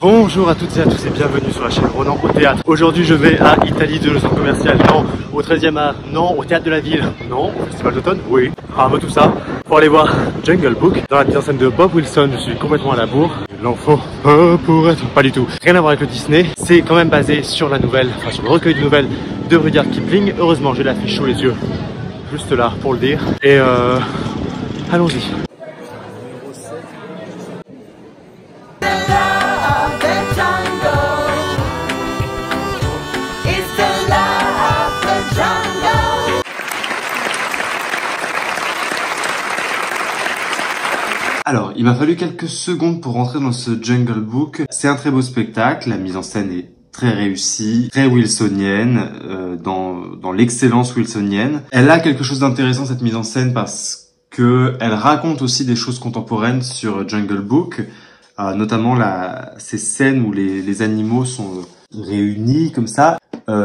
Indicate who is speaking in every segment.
Speaker 1: Bonjour à toutes et à tous et bienvenue sur la chaîne Ronan au théâtre. Aujourd'hui je vais à Italie de centre commercial, non. Au 13e art, non. Au théâtre de la ville, non. Au festival d'automne, oui. Enfin un peu tout ça. Pour aller voir Jungle Book dans la mise en scène de Bob Wilson. Je suis complètement à la bourre. Il en faut peu pour être. Pas du tout. Rien à voir avec le Disney. C'est quand même basé sur la nouvelle, enfin sur le recueil de nouvelles de Rudyard Kipling. Heureusement j'ai l'affiche sous les yeux. Juste là pour le dire. Et allons-y. Alors, il m'a fallu quelques secondes pour rentrer dans ce Jungle Book. C'est un très beau spectacle, la mise en scène est très réussie, très wilsonienne, dans l'excellence wilsonienne. Elle a quelque chose d'intéressant cette mise en scène parce que elle raconte aussi des choses contemporaines sur Jungle Book, notamment ces scènes où les animaux sont réunis comme ça.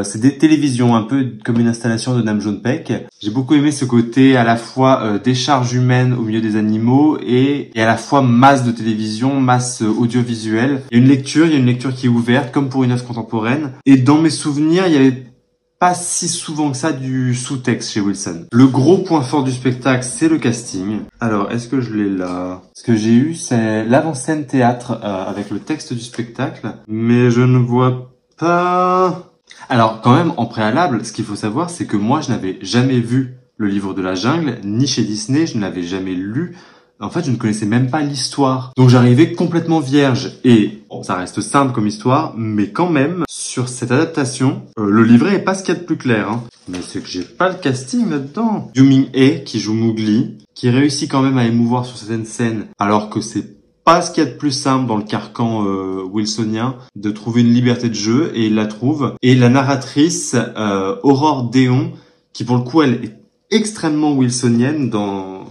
Speaker 1: C'est des télévisions, un peu comme une installation de Nam June Paik. J'ai beaucoup aimé ce côté à la fois décharge humaine au milieu des animaux et à la fois masse de télévision, masse audiovisuelle. Il y a une lecture qui est ouverte comme pour une œuvre contemporaine. Et dans mes souvenirs, il y avait pas si souvent que ça du sous-texte chez Wilson. Le gros point fort du spectacle, c'est le casting. Alors, est-ce que je l'ai là? Ce que j'ai eu, c'est l'avant-scène théâtre avec le texte du spectacle. Mais je ne vois pas... Alors, quand même, en préalable, ce qu'il faut savoir, c'est que moi, je n'avais jamais vu le livre de la jungle, ni chez Disney, je ne l'avais jamais lu. En fait, je ne connaissais même pas l'histoire. Donc, j'arrivais complètement vierge. Et bon, ça reste simple comme histoire, mais quand même, sur cette adaptation, le livret est pas ce qu'il y a de plus clair. Hein. Mais c'est que j'ai pas le casting là-dedans. Yoo Min-hee, qui joue Mowgli, qui réussit quand même à émouvoir sur certaines scènes, alors que c'est pas ce qu'il y a de plus simple dans le carcan wilsonien de trouver une liberté de jeu, et il la trouve. Et la narratrice Aurore Déon, qui pour le coup elle est extrêmement wilsonienne dans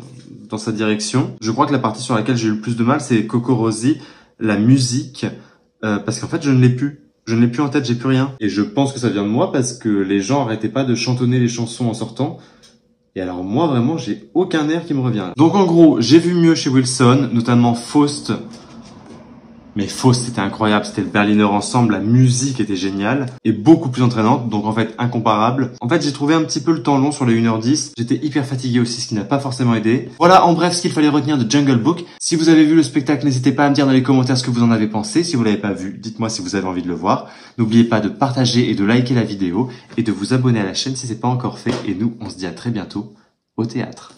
Speaker 1: sa direction. Je crois que la partie sur laquelle j'ai eu le plus de mal, c'est Coco Rosie, la musique, parce qu'en fait je ne l'ai plus. Je ne l'ai plus en tête, j'ai plus rien. Et je pense que ça vient de moi parce que les gens arrêtaient pas de chantonner les chansons en sortant. Et alors moi vraiment j'ai aucun air qui me revient. Donc en gros j'ai vu mieux chez Wilson, notamment Faust. Mais Faust c'était incroyable, c'était le Berliner Ensemble, la musique était géniale et beaucoup plus entraînante, donc en fait incomparable. En fait j'ai trouvé un petit peu le temps long sur les 1h10, j'étais hyper fatigué aussi, ce qui n'a pas forcément aidé. Voilà en bref ce qu'il fallait retenir de Jungle Book. Si vous avez vu le spectacle, n'hésitez pas à me dire dans les commentaires ce que vous en avez pensé. Si vous l'avez pas vu, dites-moi si vous avez envie de le voir. N'oubliez pas de partager et de liker la vidéo et de vous abonner à la chaîne si c'est pas encore fait. Et nous on se dit à très bientôt au théâtre.